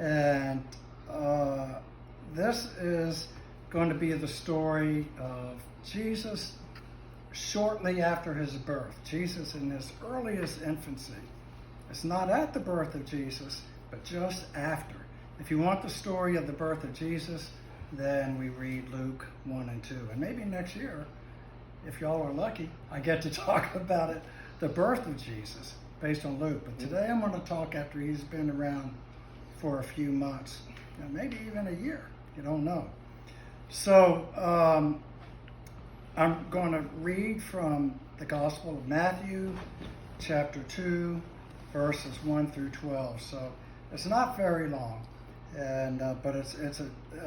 And this is going to be the story of Jesus shortly after his birth. Jesus in his earliest infancy. It's not at the birth of Jesus, but just after. If you want the story of the birth of Jesus, then we read Luke 1 and 2. And maybe next year, if y'all are lucky, I get to talk about it, the birth of Jesus, based on Luke. But today I'm going to talk after he's been around for a few months, maybe even a year. You don't know. So I'm going to read from the Gospel of Matthew, chapter 2, verses 1 through 12. So it's not very long, and but it's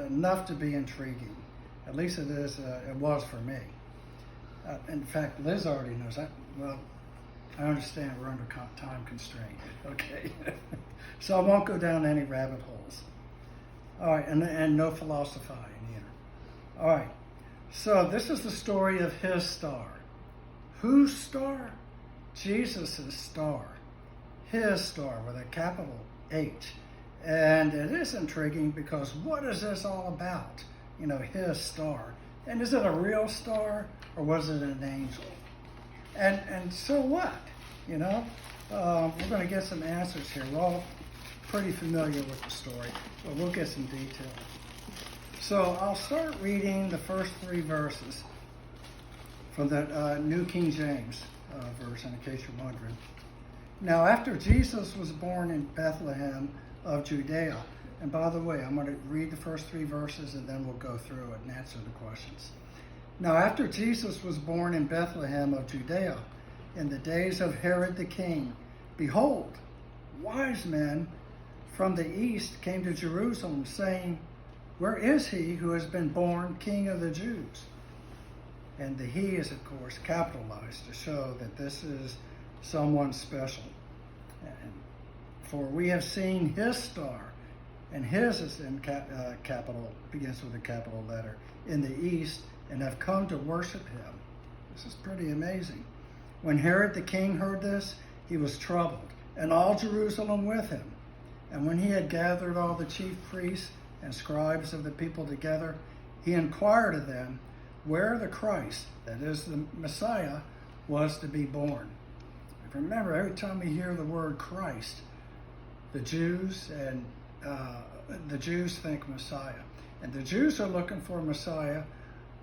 enough to be intriguing. At least it is. It was for me. In fact, Liz already knows that. Well, I understand we're under time constraint. Okay, so I won't go down any rabbit holes. All right, and no philosophizing either. All right, so this is the story of his star. Whose star? Jesus' star. His star with a capital H. And it is intriguing because what is this all about? You know, his star. And is it a real star or was it an angel? And so what? You know, we're going to get some answers here. We're all pretty familiar with the story, but we'll get some detail. So I'll start reading the first 3 verses from the New King James version, in case you're wondering. Now, after Jesus was born in Bethlehem of Judea, and by the way, I'm going to read the first 3 verses and then we'll go through it and answer the questions. Now, after Jesus was born in Bethlehem of Judea, in the days of Herod the king, behold, wise men from the east came to Jerusalem, saying, where is he who has been born King of the Jews? And the he is, of course, capitalized to show that this is someone special. And for we have seen his star, and his is in capital, begins with a capital letter, in the east, and have come to worship him. This is pretty amazing. When Herod the king heard this, he was troubled, and all Jerusalem with him. And when he had gathered all the chief priests and scribes of the people together, he inquired of them where the Christ, that is the Messiah, was to be born. Remember, every time we hear the word Christ, the Jews think Messiah. And the Jews are looking for Messiah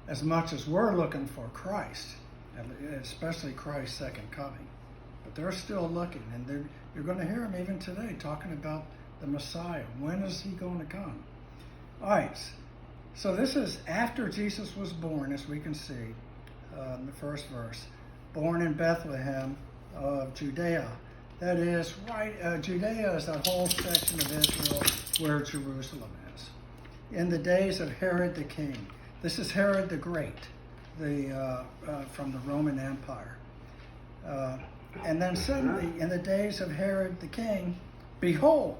as much as we're looking for Christ, especially Christ's second coming. But they're still looking, and you're going to hear them even today talking about the Messiah. When is he going to come? All right, so this is after Jesus was born, as we can see in the first verse. Born in Bethlehem of Judea. That is, Judea is that whole section of Israel where Jerusalem is. In the days of Herod the king. This is Herod the Great, from the Roman Empire. And then suddenly, in the days of Herod the king, behold,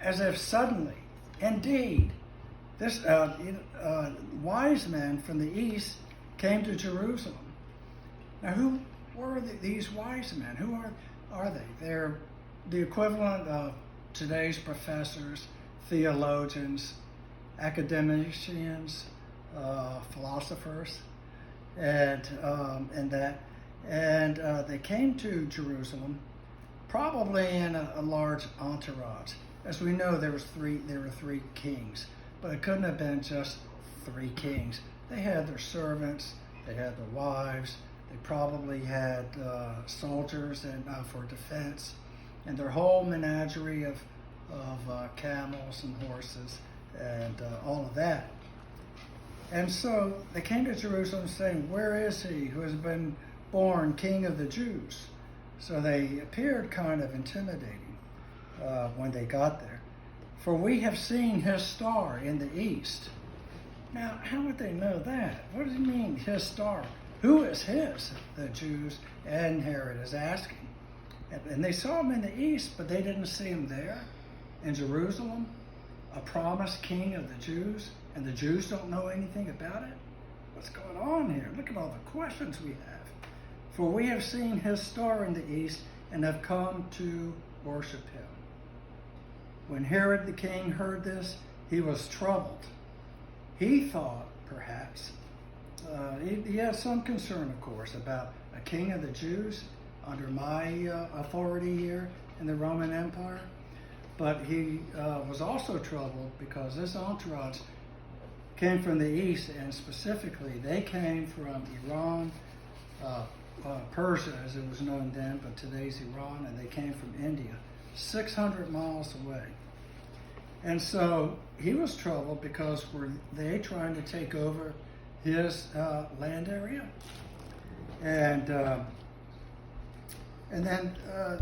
as if suddenly, indeed, this wise men from the east came to Jerusalem. Now, who were these wise men? Who are they? They're the equivalent of today's professors, theologians, academicians, philosophers, and they came to Jerusalem, probably in a large entourage. As we know, there were 3 kings, but it couldn't have been just 3 kings. They had their servants, they had their wives, they probably had soldiers and for defense, and their whole menagerie of camels and horses and all of that. And so they came to Jerusalem saying, where is he who has been born King of the Jews? So they appeared kind of intimidating when they got there. For we have seen his star in the east. Now, how would they know that? What does he mean, his star? Who is his? The Jews and Herod is asking. And they saw him in the east, but they didn't see him there in Jerusalem, a promised king of the Jews, and the Jews don't know anything about it? What's going on here? Look at all the questions we have. For we have seen his star in the east and have come to worship him. When Herod the king heard this, he was troubled. He thought, perhaps, he had some concern, of course, about a king of the Jews under my authority here in the Roman Empire. But he was also troubled because this entourage came from the east, and specifically they came from Iran, Persia as it was known then, but today's Iran, and they came from India, 600 miles away. And so he was troubled because were they trying to take over his land area? And then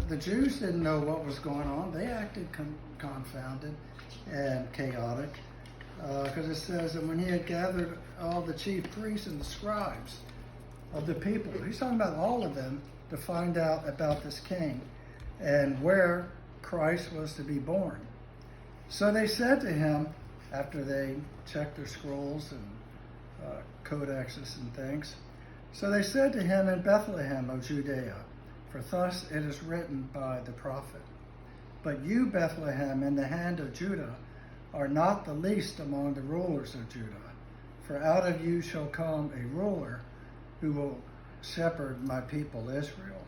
the Jews didn't know what was going on. They acted confounded and chaotic because it says that when he had gathered all the chief priests and the scribes of the people, he's talking about all of them, to find out about this king and where Christ was to be born. So they said to him, after they checked their scrolls and codexes and things, so they said to him, in Bethlehem of Judea, for thus it is written by the prophet, but you, Bethlehem, in the hand of Judah, are not the least among the rulers of Judah, for out of you shall come a ruler who will shepherd my people Israel.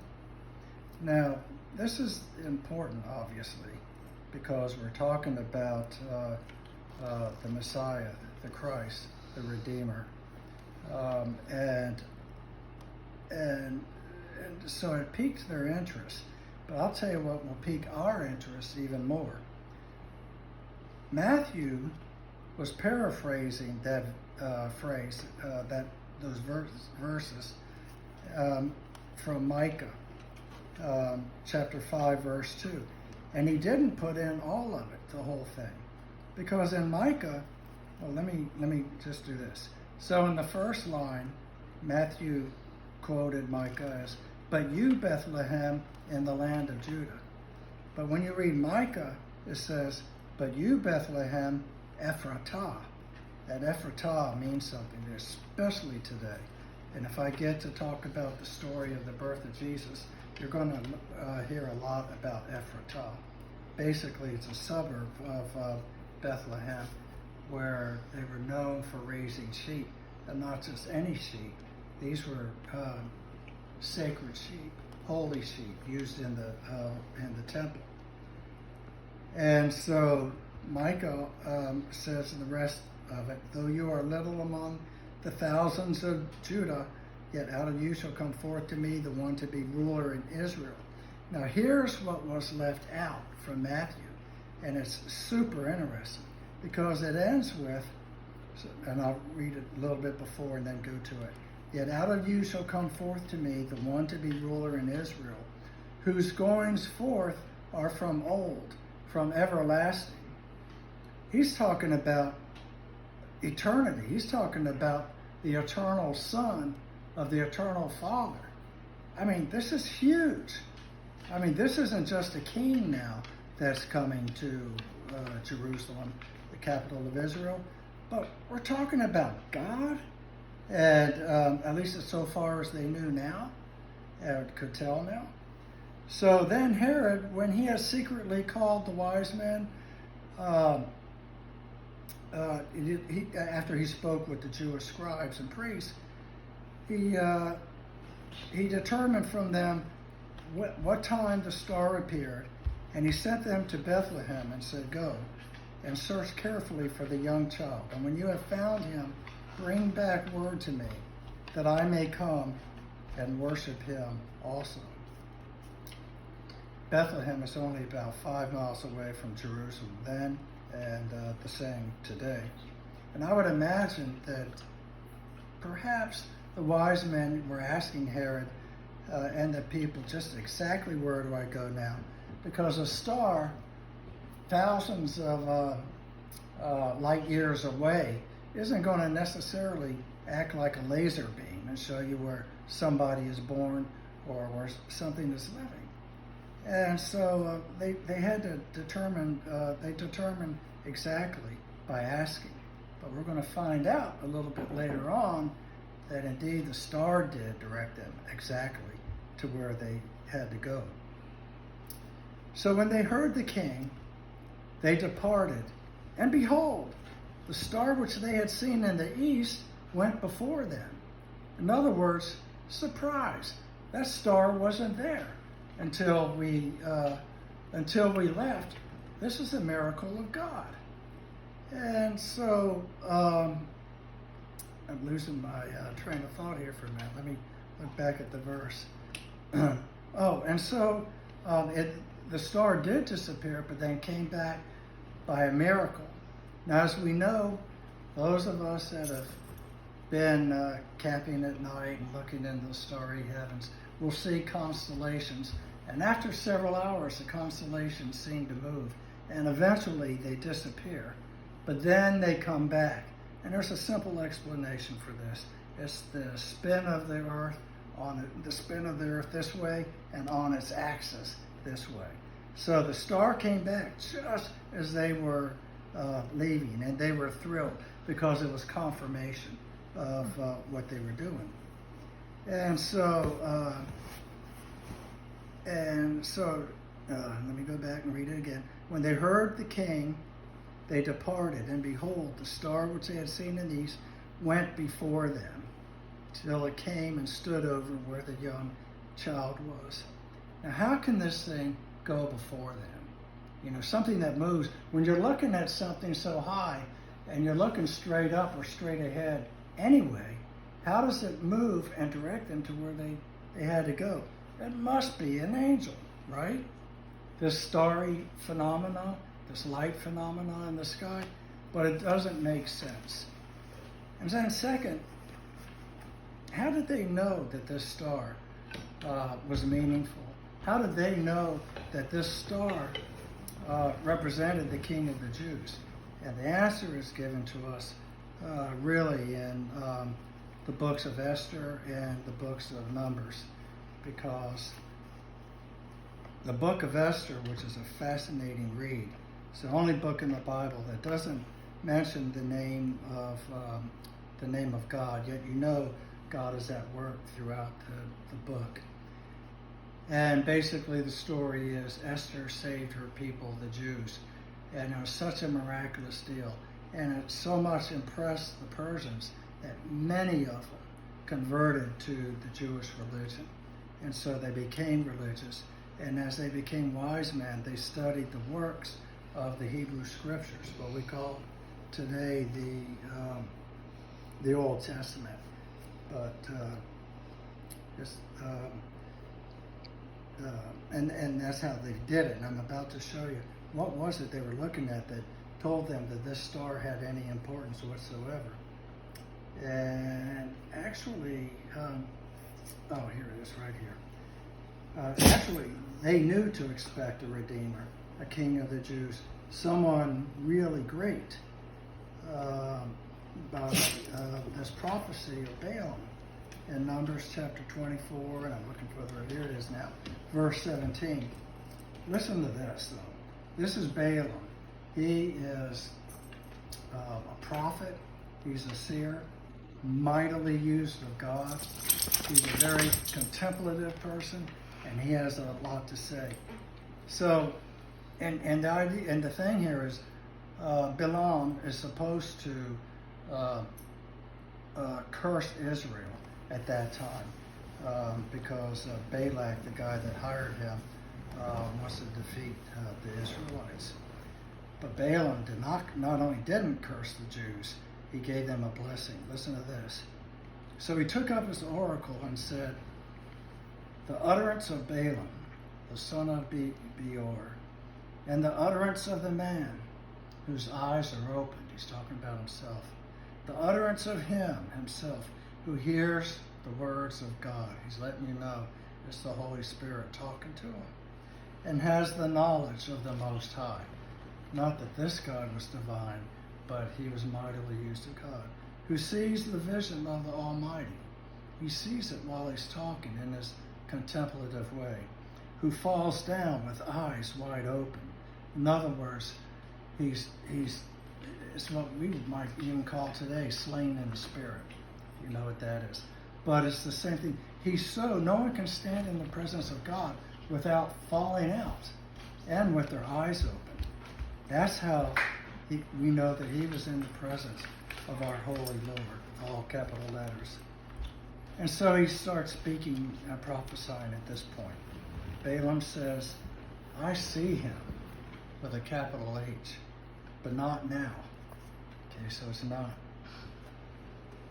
Now, this is important, obviously, because we're talking about the Messiah, the Christ, the Redeemer. And so it piqued their interest. But I'll tell you what will pique our interest even more. Matthew was paraphrasing that phrase, those verses from Micah, chapter 5, verse 2. And he didn't put in all of it, the whole thing. Because in Micah, well, let me just do this. So in the first line, Matthew quoted Micah as, but you, Bethlehem, in the land of Judah. But when you read Micah, it says, but you, Bethlehem, Ephratah. And Ephratah means something, especially today. And if I get to talk about the story of the birth of Jesus, you're going to hear a lot about Ephratah. Basically, it's a suburb of Bethlehem where they were known for raising sheep, and not just any sheep. These were sacred sheep, holy sheep, used in the temple. And so Micah says in the rest of it, though you are little among the thousands of Judah, yet out of you shall come forth to me the one to be ruler in Israel. Now here's what was left out from Matthew, and it's super interesting because it ends with, and I'll read it a little bit before and then go to it. Yet out of you shall come forth to me the one to be ruler in Israel, whose goings forth are from old, from everlasting. He's talking about eternity. He's talking about the eternal Son of the eternal Father. I mean, this is huge. I mean, this isn't just a king now that's coming to Jerusalem, the capital of Israel, but we're talking about God, and at least so far as they knew now, could tell now. So then Herod, when he has secretly called the wise men, after he spoke with the Jewish scribes and priests, he determined from them what time the star appeared, and he sent them to Bethlehem and said, go and search carefully for the young child, and when you have found him, bring back word to me, that I may come and worship him also. Bethlehem is only about 5 miles away from Jerusalem then, and the same today. And I would imagine that perhaps the wise men were asking Herod and the people just exactly where do I go now? Because a star, thousands of light years away, isn't going to necessarily act like a laser beam and show you where somebody is born or where something is living. And so they had to determine, they determined exactly by asking. But we're going to find out a little bit later on that indeed the star did direct them exactly to where they had to go. So when they heard the king, they departed, and behold, the star which they had seen in the east went before them. In other words, surprise. That star wasn't there until we left. This is a miracle of God. And so I'm losing my train of thought here for a minute. Let me look back at the verse. The star did disappear, but then came back by a miracle. Now, as we know, those of us that have been camping at night and looking into the starry heavens will see constellations. And after several hours, the constellations seem to move, and eventually they disappear. But then they come back. And there's a simple explanation for this. It's the spin of the Earth this way and on its axis this way. So the star came back just as they were leaving, and they were thrilled because it was confirmation of what they were doing. And so let me go back and read it again. When they heard the king, they departed, and behold, the star which they had seen in the east went before them, till it came and stood over where the young child was. Now, how can this thing go before them? You know, something that moves. When you're looking at something so high and you're looking straight up or straight ahead anyway, how does it move and direct them to where they had to go? It must be an angel, right? This starry phenomena, this light phenomena in the sky, but it doesn't make sense. And then second, how did they know that this star was meaningful? How did they know that this star represented the King of the Jews? And the answer is given to us really in the books of Esther and the books of Numbers, because the book of Esther, which is a fascinating read, it's the only book in the Bible that doesn't mention the name of God, yet you know God is at work throughout the book. And basically the story is Esther saved her people, the Jews, and it was such a miraculous deal. And it so much impressed the Persians that many of them converted to the Jewish religion. And so they became religious. And as they became wise men, they studied the works of the Hebrew Scriptures, what we call today the Old Testament. But and that's how they did it. And I'm about to show you what was it they were looking at that told them that this star had any importance whatsoever. And actually, here it is right here. Actually, they knew to expect a Redeemer, a King of the Jews, someone really great. About this prophecy of Balaam in Numbers chapter 24, and I'm looking for here it is now, verse 17. Listen to this, though. This is Balaam. He is a prophet. He's a seer, mightily used of God. He's a very contemplative person, and he has a lot to say. So, and the idea, and the thing here is, Balaam is supposed to curse Israel at that time because Balak, the guy that hired him, wants to defeat the Israelites. But Balaam not only didn't curse the Jews, he gave them a blessing. Listen to this. So he took up his oracle and said, "The utterance of Balaam, the son of Beor, and the utterance of the man whose eyes are opened," he's talking about himself, "the utterance of him himself who hears the words of God." He's letting you know it's the Holy Spirit talking to him, "and has the knowledge of the Most High." Not that this God was divine, but he was mightily used of God. "Who sees the vision of the Almighty." He sees it while he's talking in his contemplative way. "Who falls down with eyes wide open." In other words, he's it's what we might even call today slain in the spirit. You know what that is. But it's the same thing. No one can stand in the presence of God without falling out and with their eyes open. That's how we know that he was in the presence of our holy Lord, all capital letters. And so he starts speaking and prophesying at this point. Balaam says, I see him with a capital H, but not now. Okay, so it's not,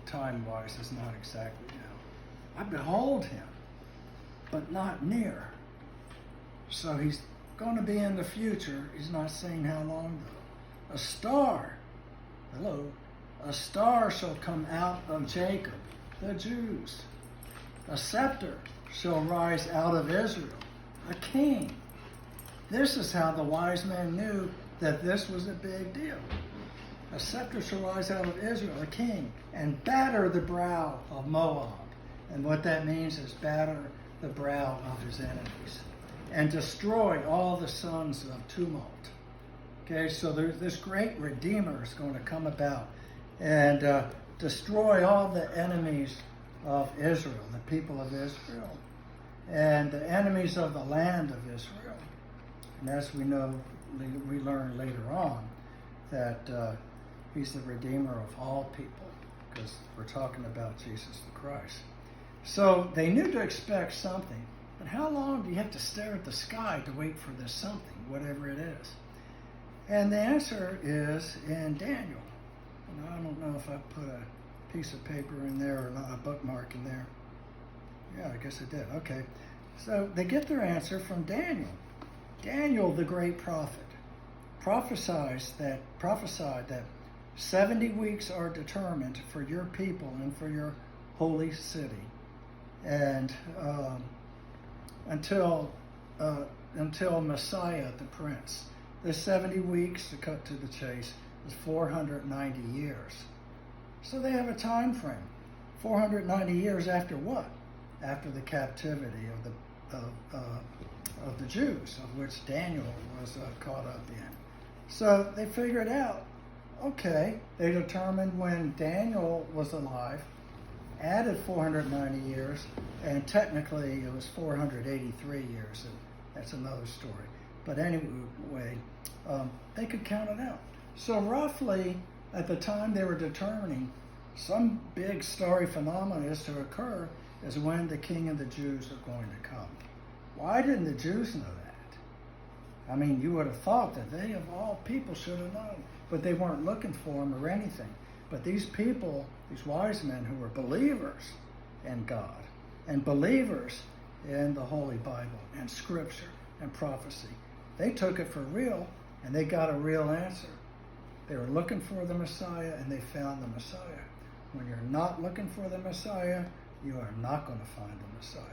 time-wise, it's not exactly now. I behold him, but not near. So he's going to be in the future. He's not saying how long though. A star, a star shall come out of Jacob, the Jews. A scepter shall rise out of Israel, a king. This is how the wise men knew that this was a big deal. A scepter shall rise out of Israel, a king, and batter the brow of Moab. And what that means is batter the brow of his enemies and destroy all the sons of tumult. Okay, so this great Redeemer is going to come about and destroy all the enemies of Israel, the people of Israel, and the enemies of the land of Israel. And as we know, we learn later on that he's the Redeemer of all people, because we're talking about Jesus the Christ. So they knew to expect something, but how long do you have to stare at the sky to wait for this something, whatever it is? And the answer is in Daniel. And I don't know if I put a piece of paper in there or not, a bookmark in there. Yeah, I guess I did. Okay. So they get their answer from Daniel. Daniel, the great prophet, prophesied that 70 weeks are determined for your people and for your holy city, and until Messiah, the Prince. The 70 weeks, to cut to the chase, is 490 years. So they have a time frame. 490 years after what? After the captivity of the Jews, of which Daniel was caught up in. So they figured out, okay, they determined when Daniel was alive, added 490 years, and technically it was 483 years, and that's another story. But anyway, they could count it out. So roughly, at the time they were determining some big starry phenomenon is to occur, is when the King of the Jews are going to come. Why didn't the Jews know that? I mean, you would have thought that they, of all people, should have known. But they weren't looking for him or anything. But these people, these wise men who were believers in God and believers in the Holy Bible and Scripture and prophecy, they took it for real and they got a real answer. They were looking for the Messiah and they found the Messiah. When you're not looking for the Messiah, you are not going to find the Messiah.